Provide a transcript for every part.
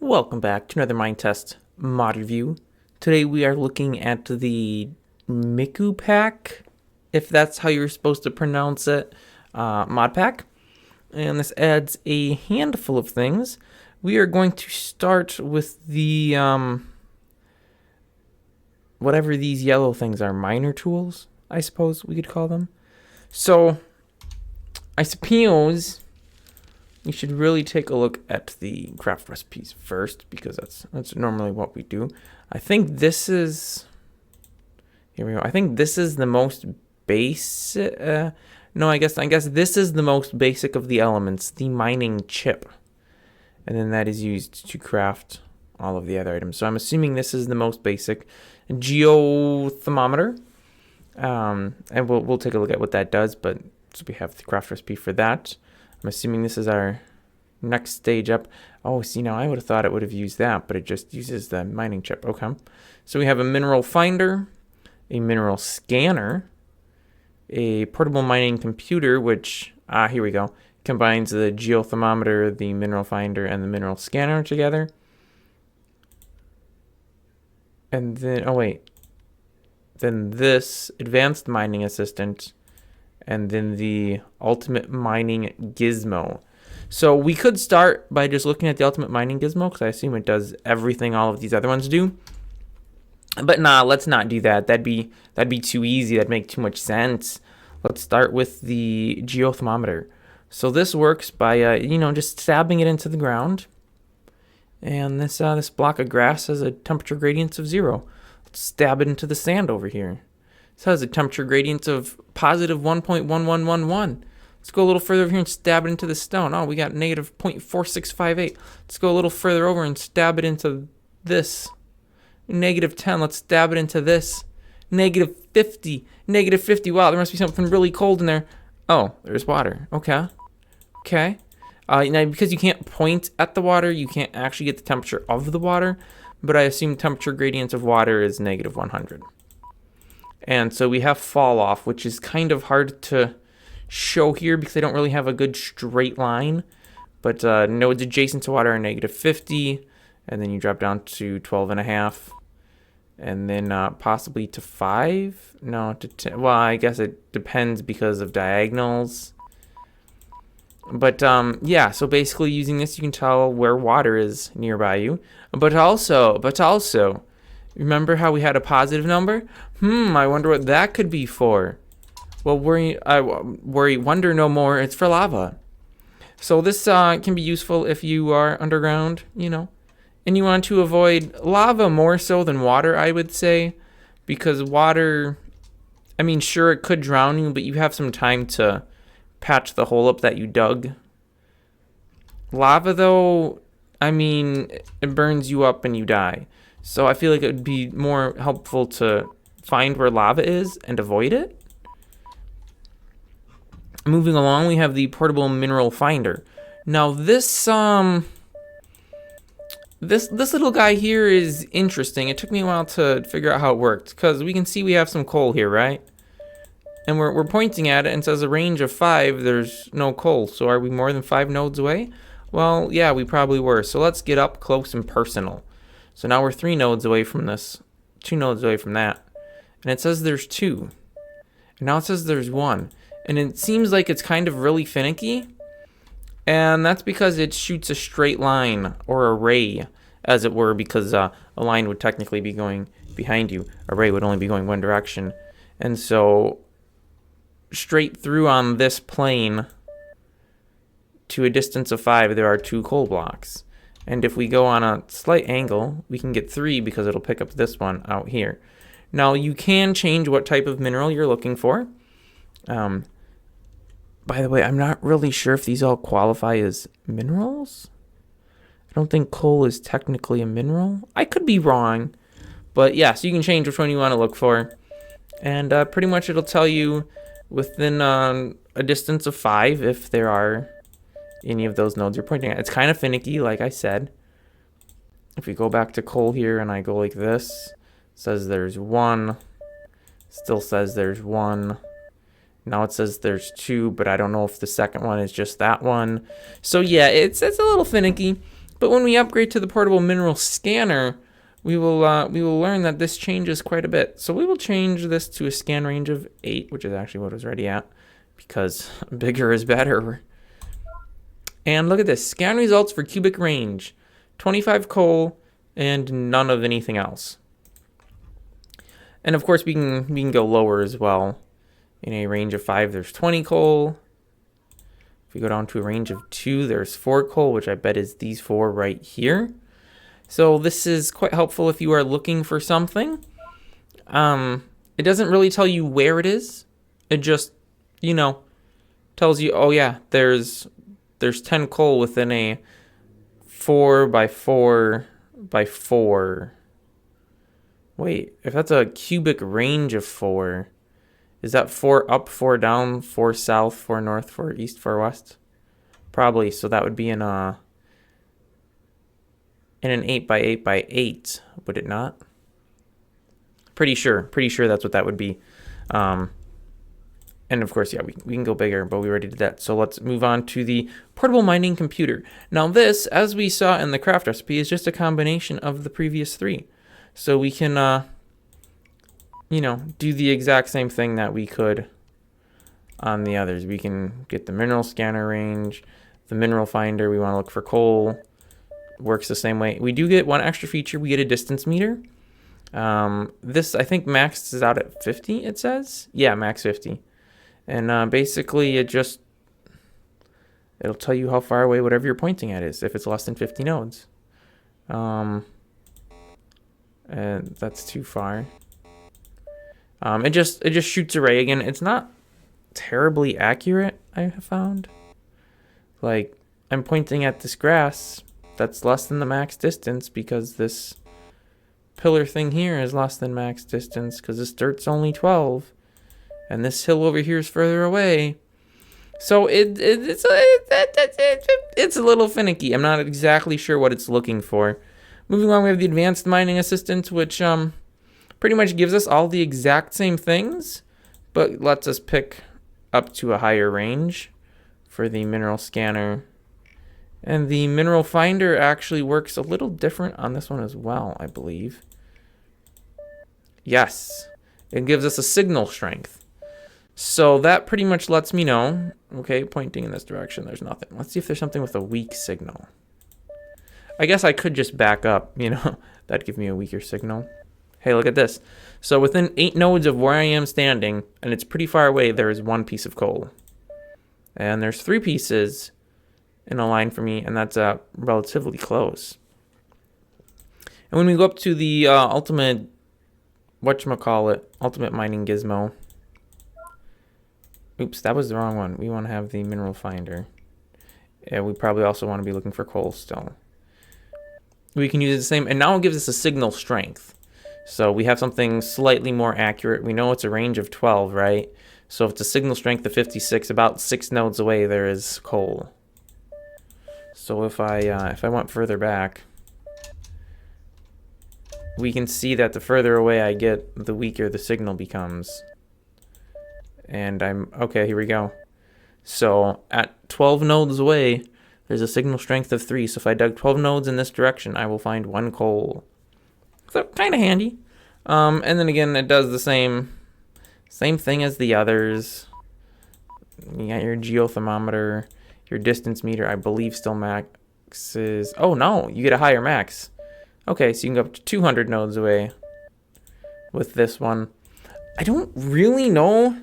Welcome back to another Minetest mod review. Today we are looking at the MicuPack, if that's how you're supposed to pronounce it, mod pack. And this adds a handful of things. We are going to start with the, whatever these yellow things are, miner tools, I suppose we could call them. So, I suppose we should really take a look at the craft recipes first, because that's normally what we do. I think this is, here we go. I think this is the most basic. No, I guess this is the most basic of the elements, the mining chip, and then that is used to craft all of the other items. So I'm assuming this is the most basic geothermometer, and we'll take a look at what that does. But so we have the craft recipe for that. I'm assuming this is our next stage up. Oh, see, now I would have thought it would have used that, but it just uses the mining chip. Okay. So we have a mineral finder, a mineral scanner, a portable mining computer, which, here we go, combines the geothermometer, the mineral finder, and the mineral scanner together. And then, oh wait, then this advanced mining assistant, and then the ultimate mining gizmo. So we could start by just looking at the ultimate mining gizmo, because I assume it does everything all of these other ones do. But nah, let's not do that. That'd be too easy. That'd make too much sense. Let's start with the geothermometer. So this works by just stabbing it into the ground. And this block of grass has a temperature gradient of 0. Let's stab it into the sand over here. This has a temperature gradient of positive 1.1111. Let's go a little further over here and stab it into the stone. Oh, we got negative 0.4658. Let's go a little further over and stab it into this. Negative 10. Let's stab it into this. Negative 50. Negative 50. Wow, there must be something really cold in there. Oh, there's water. Okay. Okay. Now, because you can't point at the water, you can't actually get the temperature of the water. But I assume temperature gradient of water is negative 100. And so we have fall off, which is kind of hard to show here because they don't really have a good straight line. But nodes adjacent to water are negative 50, and then you drop down to 12.5, and then possibly to 5. No, to 10. Well, I guess it depends because of diagonals. But yeah, so basically using this, you can tell where water is nearby you. But also, remember how we had a positive number? I wonder what that could be for. Well, wonder no more. It's for lava. So this can be useful if you are underground, and you want to avoid lava more so than water, I would say, because water, I mean, sure, it could drown you, but you have some time to patch the hole up that you dug. Lava, though, I mean, it burns you up and you die. So I feel like it would be more helpful to find where lava is and avoid it. Moving along, we have the portable mineral finder. Now this this little guy here is interesting. It took me a while to figure out how it worked, because we can see we have some coal here, right? And we're pointing at it and it says a range of 5, there's no coal. So are we more than 5 nodes away? Well, yeah, we probably were. So let's get up close and personal. So now we're 3 nodes away from this, 2 nodes away from that. And it says there's 2. And now it says there's 1. And it seems like it's kind of really finicky. And that's because it shoots a straight line, or a ray, as it were, because a line would technically be going behind you. A ray would only be going one direction. And so straight through on this plane to a distance of 5, there are 2 coal blocks. And if we go on a slight angle, we can get 3 because it'll pick up this one out here. Now, you can change what type of mineral you're looking for. By the way, I'm not really sure if these all qualify as minerals. I don't think coal is technically a mineral. I could be wrong. But yeah, so you can change which one you want to look for. And pretty much it'll tell you within a distance of 5 if there are any of those nodes you're pointing at. It's kind of finicky, like I said. If we go back to coal here and I go like this, it says there's 1. Still says there's 1. Now it says there's 2, but I don't know if the second one is just that one. So yeah, it's a little finicky. But when we upgrade to the portable mineral scanner, we will learn that this changes quite a bit. So we will change this to a scan range of 8, which is actually what it was already at, because bigger is better. And look at this, scan results for cubic range, 25 coal and none of anything else. And of course we can go lower as well. In a range of 5, there's 20 coal. If we go down to a range of 2, there's 4 coal, which I bet is these 4 right here. So this is quite helpful if you are looking for something. It doesn't really tell you where it is. It just, tells you, oh yeah, there's 10 coal within a 4 by 4 by 4. Wait, if that's a cubic range of 4, is that 4 up, 4 down, 4 south, 4 north, 4 east, 4 west? Probably, so that would be in an 8 by 8 by 8, would it not? Pretty sure that's what that would be. And of course, yeah, we can go bigger, but we already did that. So let's move on to the portable mining computer. Now this, as we saw in the craft recipe, is just a combination of the previous 3. So we can, do the exact same thing that we could on the others. We can get the mineral scanner range, the mineral finder. We want to look for coal. Works the same way. We do get one extra feature. We get a distance meter. This, I think, maxes out at 50, it says. Yeah, max 50. And basically, it'll tell you how far away whatever you're pointing at is, if it's less than 50 nodes. And that's too far. It just shoots array again. It's not terribly accurate, I have found. Like, I'm pointing at this grass that's less than the max distance because this pillar thing here is less than max distance because this dirt's only 12. And this hill over here is further away. So it's a little finicky. I'm not exactly sure what it's looking for. Moving on, we have the advanced mining assistant, which pretty much gives us all the exact same things, but lets us pick up to a higher range for the mineral scanner. And the mineral finder actually works a little different on this one as well, I believe. Yes, it gives us a signal strength. So that pretty much lets me know, okay, pointing in this direction, there's nothing. Let's see if there's something with a weak signal. I guess I could just back up, that'd give me a weaker signal. Hey, look at this. So within 8 nodes of where I am standing, and it's pretty far away, there is 1 piece of coal. And there's 3 pieces in a line for me, and that's relatively close. And when we go up to the ultimate mining gizmo. Oops, that was the wrong one. We want to have the mineral finder. And we probably also want to be looking for coal still. We can use the same, and now it gives us a signal strength. So we have something slightly more accurate. We know it's a range of 12, right? So if it's a signal strength of 56, about 6 nodes away there is coal. So if I went further back, we can see that the further away I get, the weaker the signal becomes. And okay, here we go. So at 12 nodes away, there's a signal strength of 3. So if I dug 12 nodes in this direction, I will find 1 coal. So kind of handy. And then again, it does the same thing as the others. You got your geothermometer, your distance meter, I believe still maxes. Oh no, you get a higher max. Okay, so you can go up to 200 nodes away with this one. I don't really know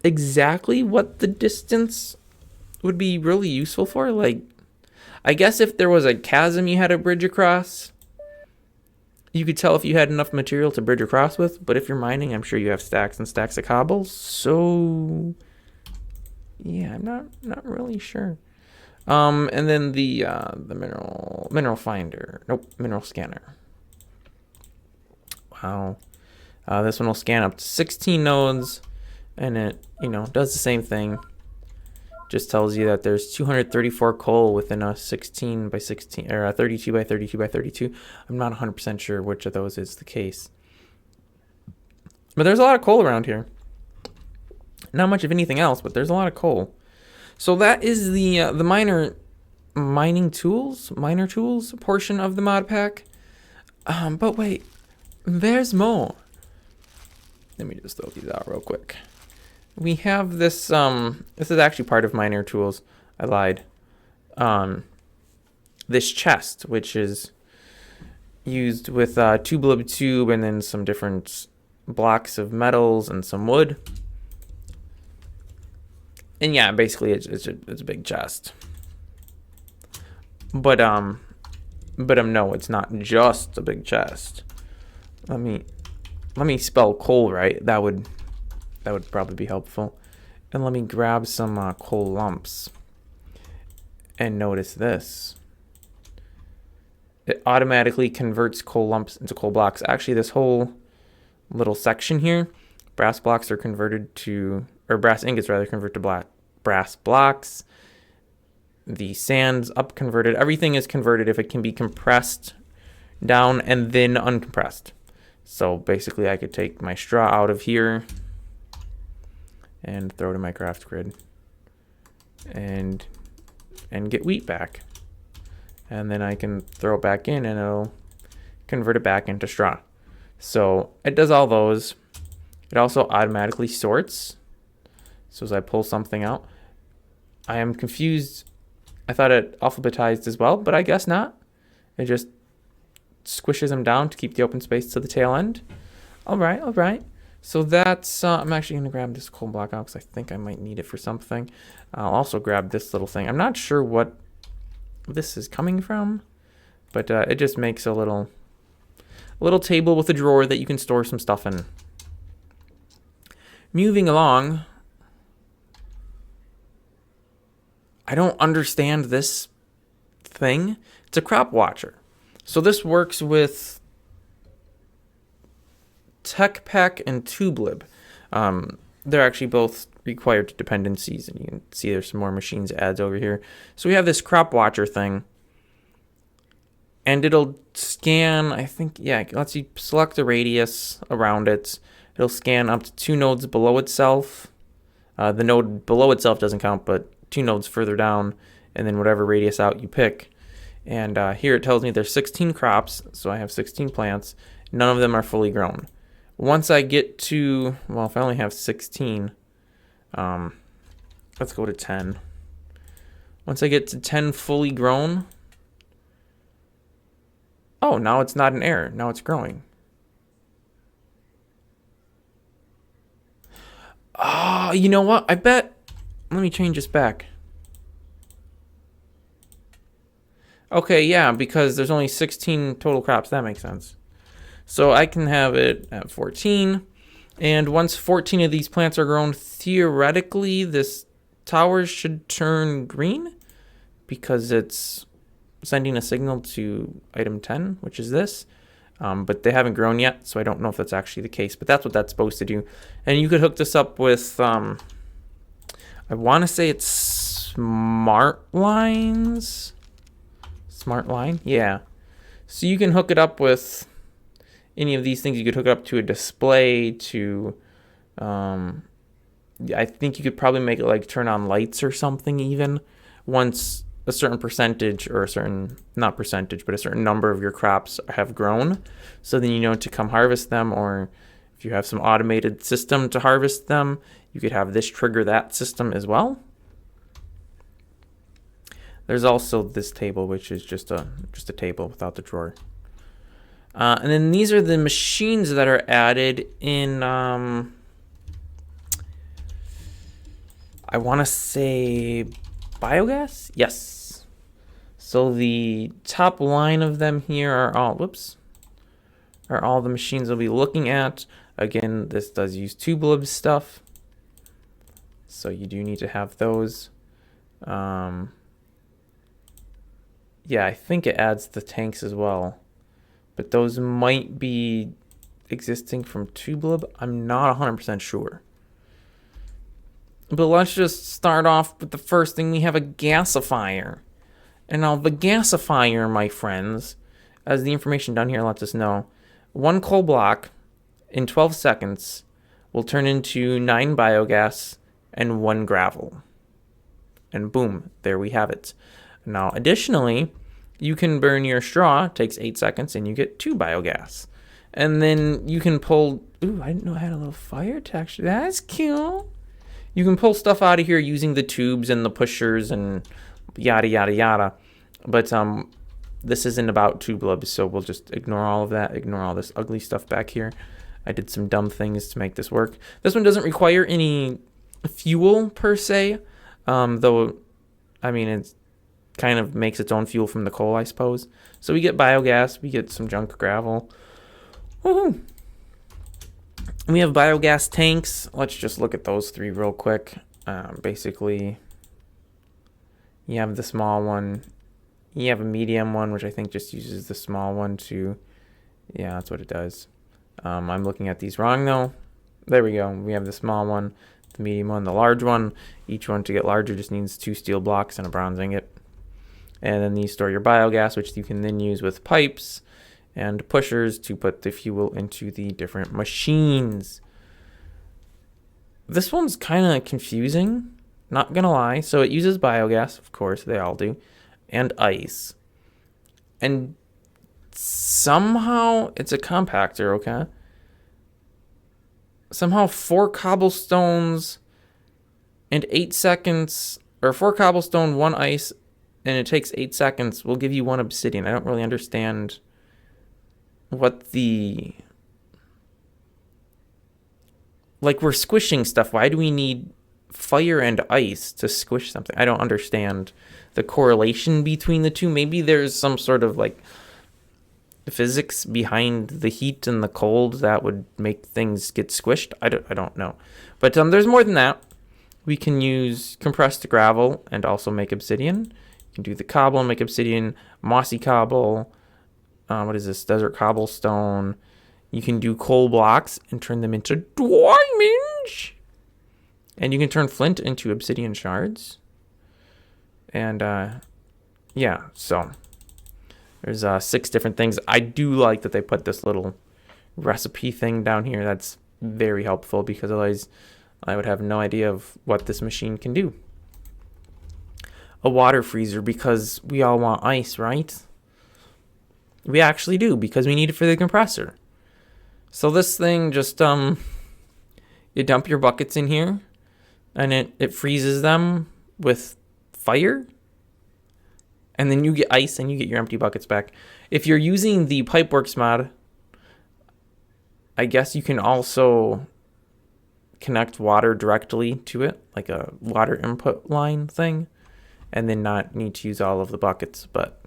exactly what the distance would be really useful for. Like, I guess if there was a chasm you had to bridge across, you could tell if you had enough material to bridge across with. But if you're mining, I'm sure you have stacks and stacks of cobbles. So yeah, I'm not really sure. And then the mineral finder. Nope, mineral scanner. Wow. This one will scan up to 16 nodes, and it, does the same thing. Just tells you that there's 234 coal within a 16 by 16 or a 32 by 32 by 32. I'm not 100% sure which of those is the case. But there's a lot of coal around here. Not much of anything else, but there's a lot of coal. So that is the miner miner tools portion of the mod pack. But wait, there's more. Let me just throw these out real quick. We have this, this is actually part of miner tools. I lied. This chest, which is used with tube tube and then some different blocks of metals and some wood. And yeah, basically it's a big chest. But no, it's not just a big chest. Let me spell coal right. That would probably be helpful. And let me grab some coal lumps. And notice this. It automatically converts coal lumps into coal blocks. Actually, this whole little section here, brass blocks are converted to, or brass ingots rather, convert to brass blocks. The sand's up converted. Everything is converted if it can be compressed down and then uncompressed. So basically I could take my straw out of here and throw it in my craft grid and get wheat back. And then I can throw it back in and it'll convert it back into straw. So it does all those. It also automatically sorts. So as I pull something out, I am confused. I thought it alphabetized as well, but I guess not. It just squishes them down to keep the open space to the tail end. All right. So that's, I'm actually going to grab this coal block out because I think I might need it for something. I'll also grab this little thing. I'm not sure what this is coming from, but it just makes a little table with a drawer that you can store some stuff in. Moving along. I don't understand this thing. It's a crop watcher. So this works with techpack and tubelib. They're actually both required dependencies, and you can see there's some more machines adds over here. So we have this crop watcher thing, and it'll scan, I think, yeah, it lets you select a radius around it. It'll scan up to 2 nodes below itself. The node below itself doesn't count, but 2 nodes further down, and then whatever radius out you pick. And here it tells me there's 16 crops, so I have 16 plants. None of them are fully grown. Once I get to, well, if I only have 16, let's go to 10. Once I get to 10 fully grown, oh, now it's not an error. Now it's growing. Oh, you know what? I bet, let me change this back. Okay, yeah, because there's only 16 total crops. That makes sense. So I can have it at 14. And once 14 of these plants are grown, theoretically, this tower should turn green because it's sending a signal to item 10, which is this. But they haven't grown yet, so I don't know if that's actually the case. But that's what that's supposed to do. And you could hook this up with, I want to say it's smart lines. Smart line? Yeah. So you can hook it up with any of these things. You could hook it up to a display, to, I think you could probably make it like turn on lights or something even once a certain percentage, or a certain, not percentage, but a certain number of your crops have grown. So then you know to come harvest them, or if you have some automated system to harvest them, you could have this trigger that system as well. There's also this table, which is just a table without the drawer. And then these are the machines that are added in, I want to say Biogas? Yes. So the top line of them here are all, are all the machines we'll be looking at. Again, this does use tubelib stuff, so you do need to have those. Yeah, I think it adds the tanks as well, but those might be existing from tubelib. I'm not 100% sure. But let's just start off with the first thing. We have a gasifier. And now the gasifier, my friends, as the information down here lets us know, 1 coal block in 12 seconds will turn into 9 biogas and 1 gravel. And boom, there we have it. Now, additionally, you can burn your straw. It takes 8 seconds, and you get 2 biogas. And then you can pull... Ooh, I didn't know I had a little fire texture. That's cute. You can pull stuff out of here using the tubes and the pushers and yada, yada, yada. But this isn't about tubelubs, so we'll just ignore all of that. Ignore all this ugly stuff back here. I did some dumb things to make this work. This one doesn't require any fuel, per se. Though, I mean, it kind of makes its own fuel from the coal, I suppose. So we get biogas. We get some junk gravel. Woohoo! We have biogas tanks. Let's just look at those 3 real quick. Basically, you have the small one. You have a medium one, which I think just uses the small one to... Yeah, that's what it does. I'm looking at these wrong, though. There we go. We have the small one, the medium one, the large one. Each one, to get larger, just needs 2 steel blocks and a bronze ingot. And then these store your biogas, which you can then use with pipes and pushers to put the fuel into the different machines. This one's kind of confusing, not gonna lie. So it uses biogas, of course, they all do, and ice. And somehow it's a compactor, okay? Somehow 4 cobblestones and 8 seconds, or 4 cobblestone, 1 ice, and it takes 8 seconds will give you 1 obsidian. I don't really understand what the... Like, we're squishing stuff. Why do we need fire and ice to squish something? I don't understand the correlation between the two. Maybe there's some sort of, like, physics behind the heat and the cold that would make things get squished. I don't know. But there's more than that. We can use compressed gravel and also make obsidian. You can do the cobble and make obsidian, mossy cobble. What is this? Desert cobblestone. You can do coal blocks and turn them into diamonds. And you can turn flint into obsidian shards. And yeah, so there's 6 different things. I do like that they put this little recipe thing down here. That's very helpful, because otherwise I would have no idea of what this machine can do. A water freezer, because we all want ice, right? We actually do, because we need it for the compressor. So this thing just, you dump your buckets in here, and it freezes them with fire. And then you get ice, and you get your empty buckets back. If you're using the Pipeworks mod, I guess you can also connect water directly to it, like a water input line thing, and then not need to use all of the buckets. But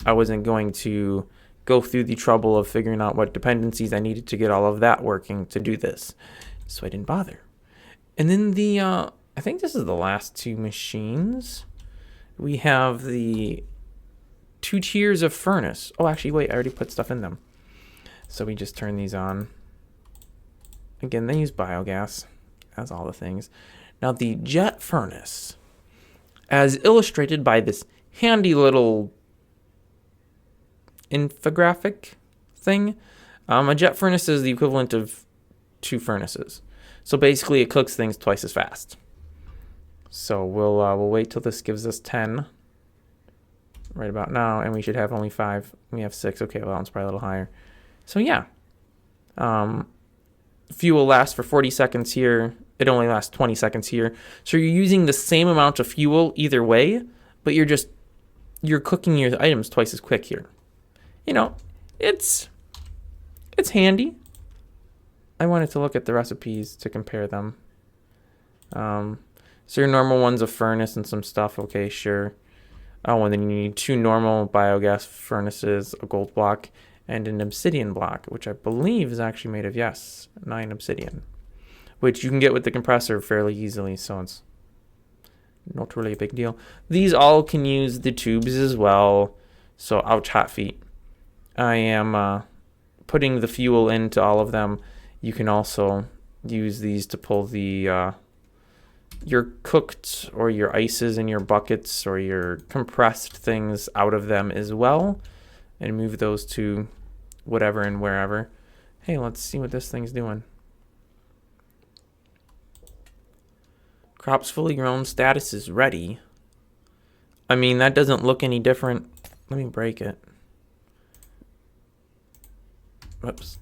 I wasn't going to go through the trouble of figuring out what dependencies I needed to get all of that working to do this, so I didn't bother. And then the I think this is the last 2 machines. We have the 2 tiers of furnace. Oh, actually, wait, I already put stuff in them. So we just turn these on. Again, they use biogas, as all the things. Now, the jet furnace, as illustrated by this handy little infographic thing. A jet furnace is the equivalent of 2 furnaces. So basically, it cooks things twice as fast. So we'll wait till this gives us 10 right about now, and we should have only 5. We have 6. Okay, well, it's probably a little higher. So yeah, fuel lasts for 40 seconds here. It only lasts 20 seconds here. So you're using the same amount of fuel either way, but you're cooking your items twice as quick here. You know, it's handy. I wanted to look at the recipes to compare them. So your normal one's a furnace and some stuff. Okay, sure. Oh, and then you need 2 normal biogas furnaces, a gold block, and an obsidian block, which I believe is actually made of, 9 obsidian, which you can get with the compressor fairly easily, so it's not really a big deal. These all can use the tubes as well, so ouch, hot feet. I am putting the fuel into all of them. You can also use these to pull the your cooked or your ices in your buckets or your compressed things out of them as well, and move those to whatever and wherever. Hey, let's see what this thing's doing. Crops fully grown, status is ready. I mean, that doesn't look any different. Let me break it. Whoops.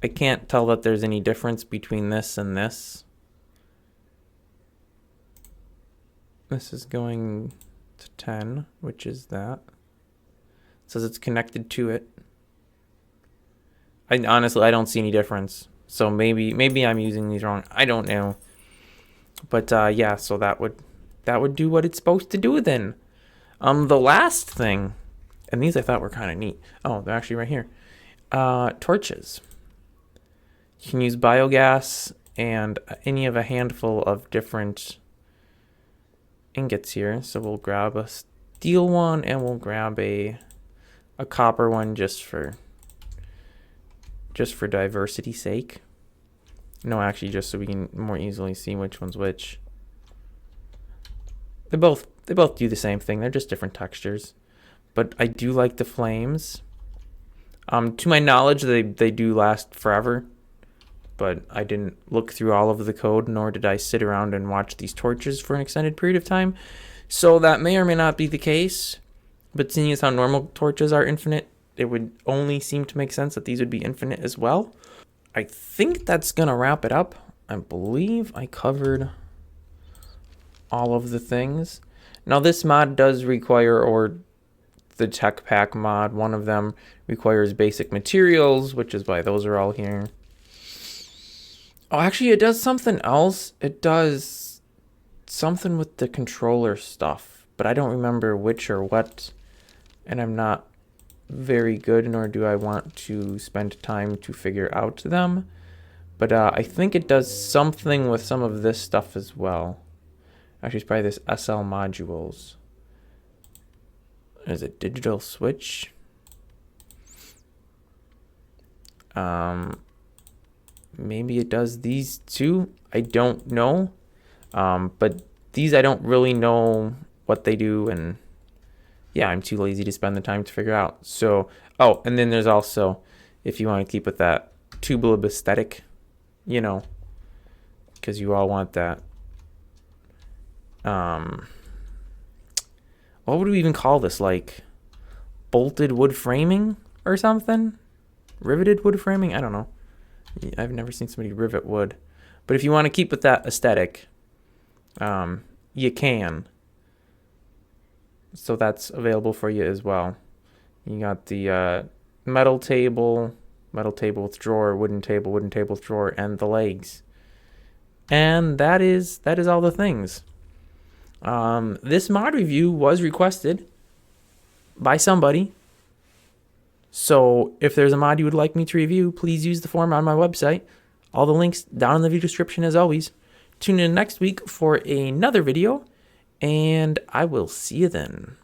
I can't tell that there's any difference between this and this. This is going to 10, which is that. It says it's connected to it. Honestly, I don't see any difference. So maybe I'm using these wrong. I don't know. But yeah, so that would do what it's supposed to do then. The last thing, and these I thought were kind of neat. Oh, they're actually right here. Torches. You can use biogas and any of a handful of different ingots here. So we'll grab a steel one and we'll grab a copper one just for diversity's sake. No, actually, just so we can more easily see which one's which. They both do the same thing. They're just different textures. But I do like the flames. To my knowledge, they do last forever. But I didn't look through all of the code, nor did I sit around and watch these torches for an extended period of time. So that may or may not be the case. But seeing as how normal torches are infinite, it would only seem to make sense that these would be infinite as well. I think that's going to wrap it up. I believe I covered all of the things. Now this mod does require, or the techpack mod, one of them requires basic materials, which is why those are all here. Oh, actually, it does something else. It does something with the controller stuff, but I don't remember which or what, and I'm not very good, nor do I want to spend time to figure out them. But I think it does something with some of this stuff as well. Actually, it's probably this SL modules. Is it digital switch? Maybe it does these too. I don't know. But these I don't really know what they do, and yeah, I'm too lazy to spend the time to figure out. So, oh, and then there's also, if you want to keep with that tubular aesthetic, you know, because you all want that. What would we even call this? Like bolted wood framing or something? Riveted wood framing? I don't know. I've never seen somebody rivet wood. But if you want to keep with that aesthetic, you can. So that's available for you as well. You got the metal table with drawer, wooden table with drawer, and the legs. And that is all the things. This mod review was requested by somebody. So if there's a mod you would like me to review, please use the form on my website. All the links down in the video description as always. Tune in next week for another video, and I will see you then.